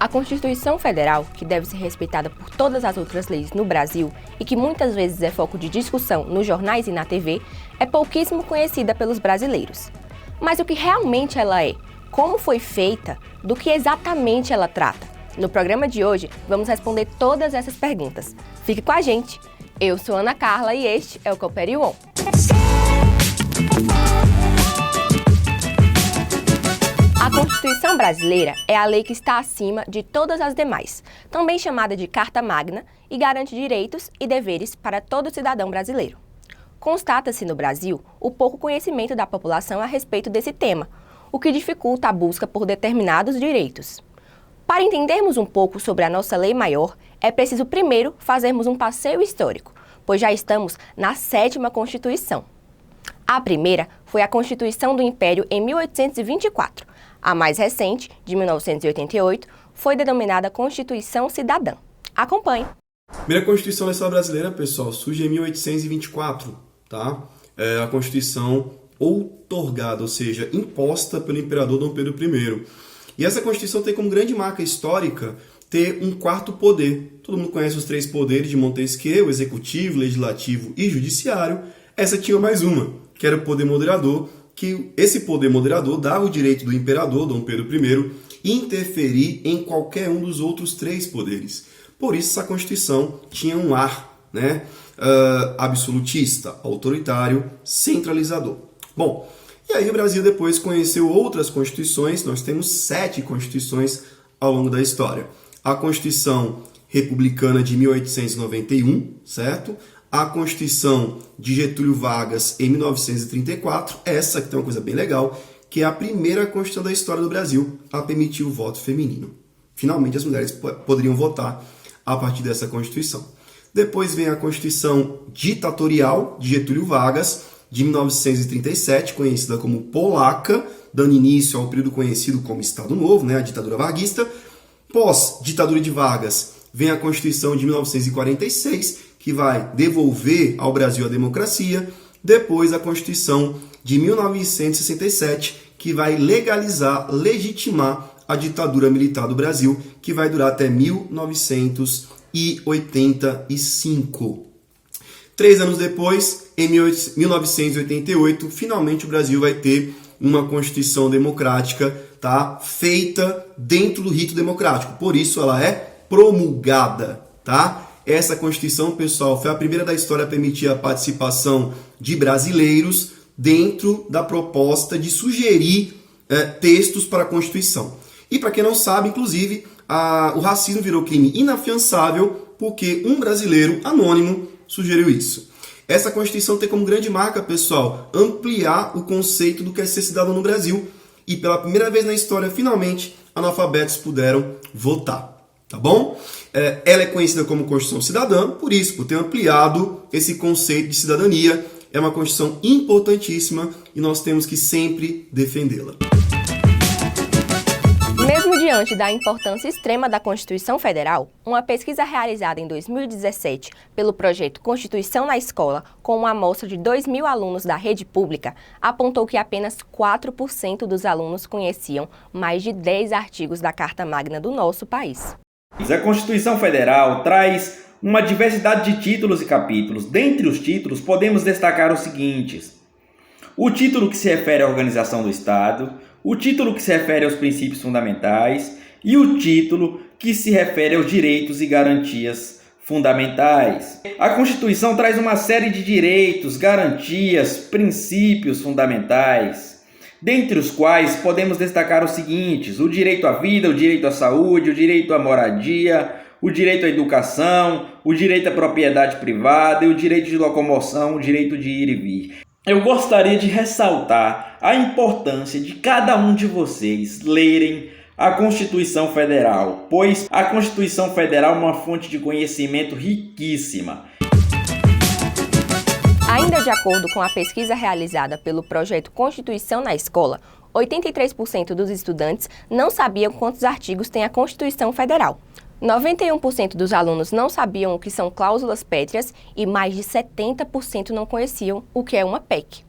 A Constituição Federal, que deve ser respeitada por todas as outras leis no Brasil e que muitas vezes é foco de discussão nos jornais e na TV, é pouquíssimo conhecida pelos brasileiros. Mas o que realmente ela é? Como foi feita? Do que exatamente ela trata? No programa de hoje, vamos responder todas essas perguntas. Fique com a gente! Eu sou Ana Carla e este é o Coopere On. A Constituição brasileira é a lei que está acima de todas as demais, também chamada de Carta Magna, e garante direitos e deveres para todo cidadão brasileiro. Constata-se no Brasil o pouco conhecimento da população a respeito desse tema, o que dificulta a busca por determinados direitos. Para entendermos um pouco sobre a nossa lei maior, é preciso primeiro fazermos um passeio histórico, pois já estamos na 7ª Constituição. A primeira foi a Constituição do Império em 1824. A mais recente, de 1988, foi denominada Constituição Cidadã. Acompanhe. A primeira Constituição da história brasileira, pessoal, surge em 1824, tá? É a Constituição outorgada, ou seja, imposta pelo imperador Dom Pedro I. E essa Constituição tem como grande marca histórica ter um quarto poder. Todo mundo conhece os 3 poderes de Montesquieu, o executivo, legislativo e judiciário. Essa tinha mais uma, que era o poder moderador, que esse poder moderador dava o direito do imperador, Dom Pedro I, interferir em qualquer um dos outros 3 poderes. Por isso, essa Constituição tinha um ar, absolutista, autoritário, centralizador. Bom, e aí o Brasil depois conheceu outras constituições. Nós temos 7 constituições ao longo da história. A Constituição Republicana de 1891, certo? A Constituição de Getúlio Vargas em 1934, essa que tem uma coisa bem legal, que é a primeira Constituição da história do Brasil a permitir o voto feminino. Finalmente as mulheres poderiam votar a partir dessa Constituição. Depois vem a Constituição Ditatorial de Getúlio Vargas, de 1937, conhecida como Polaca, dando início ao período conhecido como Estado Novo, a ditadura varguista. Pós-ditadura de Vargas, vem a Constituição de 1946, que vai devolver ao Brasil a democracia. Depois a Constituição de 1967, que vai legalizar, legitimar a ditadura militar do Brasil, que vai durar até 1985. 3 anos depois, em 1988, finalmente o Brasil vai ter uma Constituição democrática, tá? Feita dentro do rito democrático. Por isso ela é promulgada, tá? Essa Constituição, pessoal, foi a primeira da história a permitir a participação de brasileiros dentro da proposta de sugerir textos para a Constituição. E para quem não sabe, inclusive, o racismo virou crime inafiançável porque um brasileiro anônimo sugeriu isso. Essa Constituição tem como grande marca, pessoal, ampliar o conceito do que é ser cidadão no Brasil. E pela primeira vez na história, finalmente, analfabetos puderam votar. Tá bom? Ela é conhecida como Constituição Cidadã, por isso, por ter ampliado esse conceito de cidadania. É uma Constituição importantíssima e nós temos que sempre defendê-la. Mesmo diante da importância extrema da Constituição Federal, uma pesquisa realizada em 2017 pelo projeto Constituição na Escola, com uma amostra de 2.000 alunos da rede pública, apontou que apenas 4% dos alunos conheciam mais de 10 artigos da Carta Magna do nosso país. A Constituição Federal traz uma diversidade de títulos e capítulos. Dentre os títulos, podemos destacar os seguintes: o título que se refere à organização do Estado, o título que se refere aos princípios fundamentais e o título que se refere aos direitos e garantias fundamentais. A Constituição traz uma série de direitos, garantias, princípios fundamentais, dentre os quais podemos destacar os seguintes: o direito à vida, o direito à saúde, o direito à moradia, o direito à educação, o direito à propriedade privada e o direito de locomoção, o direito de ir e vir. Eu gostaria de ressaltar a importância de cada um de vocês lerem a Constituição Federal, pois a Constituição Federal é uma fonte de conhecimento riquíssima. Ainda de acordo com a pesquisa realizada pelo projeto Constituição na Escola, 83% dos estudantes não sabiam quantos artigos tem a Constituição Federal. 91% dos alunos não sabiam o que são cláusulas pétreas e mais de 70% não conheciam o que é uma PEC.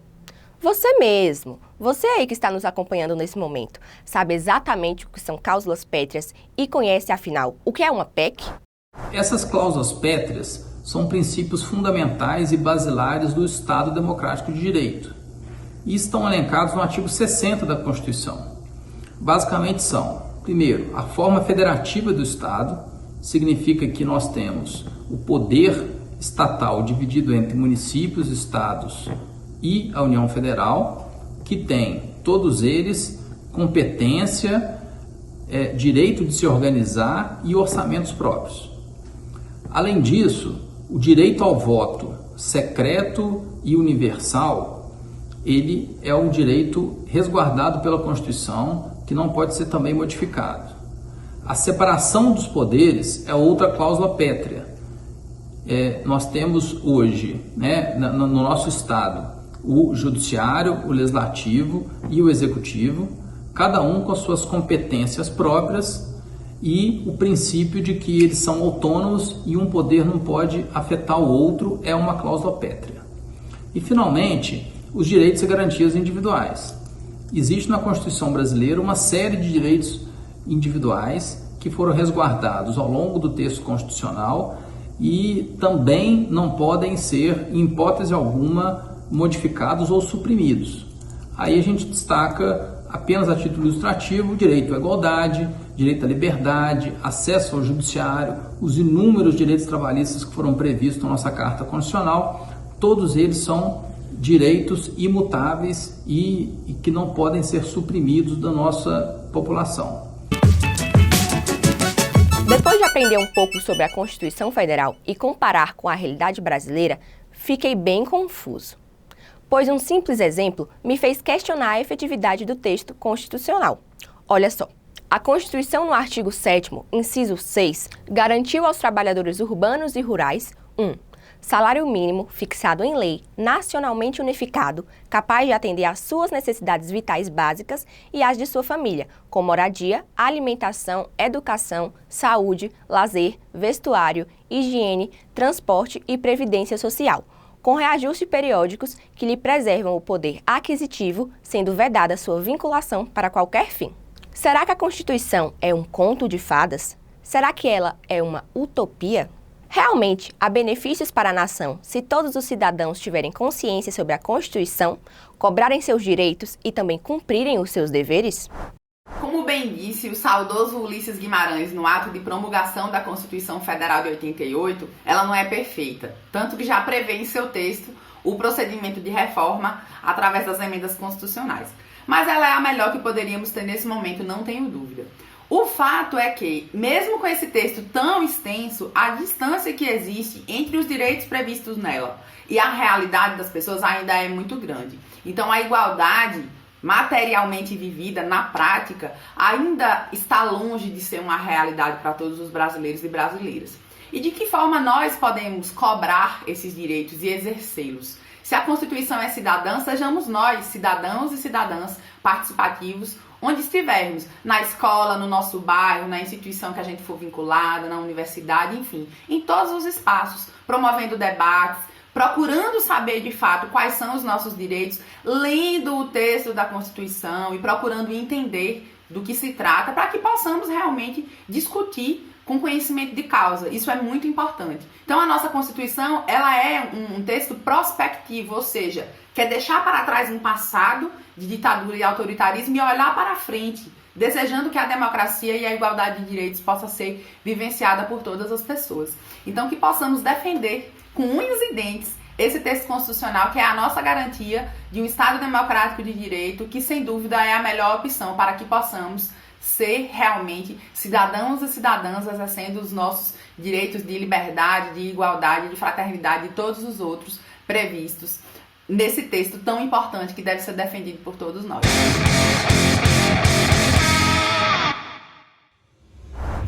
Você mesmo, Você aí que está nos acompanhando nesse momento, sabe exatamente o que são cláusulas pétreas e conhece, afinal, o que é uma PEC? Essas cláusulas pétreas são princípios fundamentais e basilares do Estado Democrático de Direito e estão elencados no artigo 60 da Constituição. Basicamente são, primeiro, a forma federativa do Estado, significa que nós temos o poder estatal dividido entre municípios, estados e a União Federal, que tem, todos eles, competência, direito de se organizar e orçamentos próprios. Além disso, o direito ao voto secreto e universal, ele é um direito resguardado pela Constituição, que não pode ser também modificado. A separação dos poderes é outra cláusula pétrea. Nós temos hoje, no nosso Estado, o Judiciário, o Legislativo e o Executivo, cada um com as suas competências próprias e o princípio de que eles são autônomos e um poder não pode afetar o outro é uma cláusula pétrea. E, finalmente, os direitos e garantias individuais. Existe na Constituição brasileira uma série de direitos individuais que foram resguardados ao longo do texto constitucional e também não podem ser, em hipótese alguma, modificados ou suprimidos. Aí a gente destaca apenas a título ilustrativo o direito à igualdade, direito à liberdade, acesso ao judiciário, os inúmeros direitos trabalhistas que foram previstos na nossa Carta Constitucional, todos eles são direitos imutáveis e que não podem ser suprimidos da nossa população. Depois de aprender um pouco sobre a Constituição Federal e comparar com a realidade brasileira, fiquei bem confuso. Pois um simples exemplo me fez questionar a efetividade do texto constitucional. Olha só, a Constituição, no artigo 7º, inciso 6, garantiu aos trabalhadores urbanos e rurais 1. Salário mínimo fixado em lei, nacionalmente unificado, capaz de atender às suas necessidades vitais básicas e às de sua família, com moradia, alimentação, educação, saúde, lazer, vestuário, higiene, transporte e previdência social, com reajustes periódicos que lhe preservam o poder aquisitivo, sendo vedada sua vinculação para qualquer fim. Será que a Constituição é um conto de fadas? Será que ela é uma utopia? Realmente, há benefícios para a nação se todos os cidadãos tiverem consciência sobre a Constituição, cobrarem seus direitos e também cumprirem os seus deveres? Como bem disse o saudoso Ulisses Guimarães no ato de promulgação da Constituição Federal de 88, ela não é perfeita, tanto que já prevê em seu texto o procedimento de reforma através das emendas constitucionais. Mas ela é a melhor que poderíamos ter nesse momento, não tenho dúvida. O fato é que, mesmo com esse texto tão extenso, a distância que existe entre os direitos previstos nela e a realidade das pessoas ainda é muito grande. Então, a igualdade materialmente vivida na prática ainda está longe de ser uma realidade para todos os brasileiros e brasileiras. E de que forma nós podemos cobrar esses direitos e exercê-los? Se a Constituição é cidadã, sejamos nós, cidadãos e cidadãs participativos, onde estivermos, na escola, no nosso bairro, na instituição que a gente for vinculada, na universidade, enfim, em todos os espaços, promovendo debates, procurando saber de fato quais são os nossos direitos, lendo o texto da Constituição e procurando entender do que se trata para que possamos realmente discutir com conhecimento de causa. Isso é muito importante. Então a nossa Constituição, ela é um texto prospectivo, ou seja, quer deixar para trás um passado de ditadura e autoritarismo e olhar para frente, desejando que a democracia e a igualdade de direitos possa ser vivenciada por todas as pessoas. Então que possamos defender com unhas e dentes esse texto constitucional, que é a nossa garantia de um Estado democrático de direito, que sem dúvida é a melhor opção para que possamos ser realmente cidadãos e cidadãs exercendo os nossos direitos de liberdade, de igualdade, de fraternidade e todos os outros previstos nesse texto tão importante que deve ser defendido por todos nós.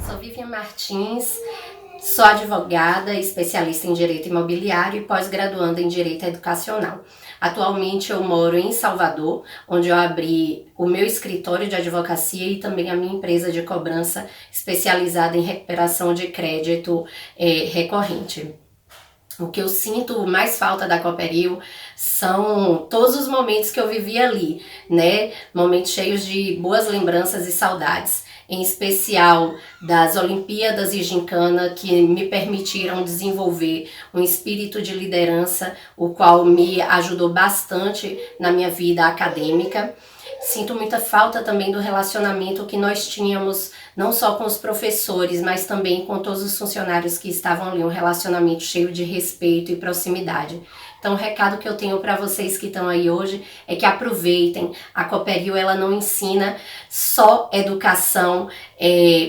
Sou Vivian Martins, sou advogada, especialista em Direito Imobiliário e pós-graduanda em Direito Educacional. Atualmente eu moro em Salvador, onde eu abri o meu escritório de advocacia e também a minha empresa de cobrança especializada em recuperação de crédito recorrente. O que eu sinto mais falta da Cooperil são todos os momentos que eu vivi ali, né? Momentos cheios de boas lembranças e saudades, em especial das Olimpíadas e Gincana, que me permitiram desenvolver um espírito de liderança, o qual me ajudou bastante na minha vida acadêmica. Sinto muita falta também do relacionamento que nós tínhamos, não só com os professores, mas também com todos os funcionários que estavam ali, um relacionamento cheio de respeito e proximidade. Então, o recado que eu tenho para vocês que estão aí hoje é que aproveitem. A Cooperil, ela não ensina só educação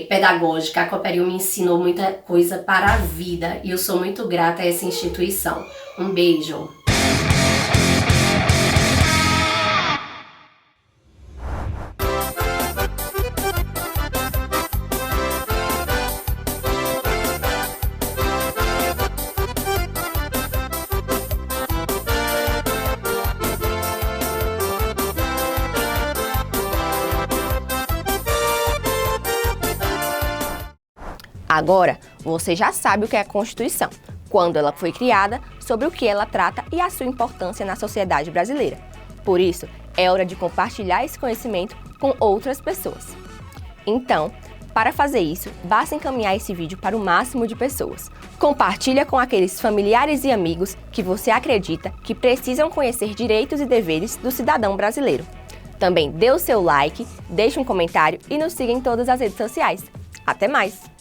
pedagógica. A Cooperil me ensinou muita coisa para a vida e eu sou muito grata a essa instituição. Um beijo! Agora, você já sabe o que é a Constituição, quando ela foi criada, sobre o que ela trata e a sua importância na sociedade brasileira. Por isso, é hora de compartilhar esse conhecimento com outras pessoas. Então, para fazer isso, basta encaminhar esse vídeo para o máximo de pessoas. Compartilha com aqueles familiares e amigos que você acredita que precisam conhecer direitos e deveres do cidadão brasileiro. Também dê o seu like, deixe um comentário e nos siga em todas as redes sociais. Até mais!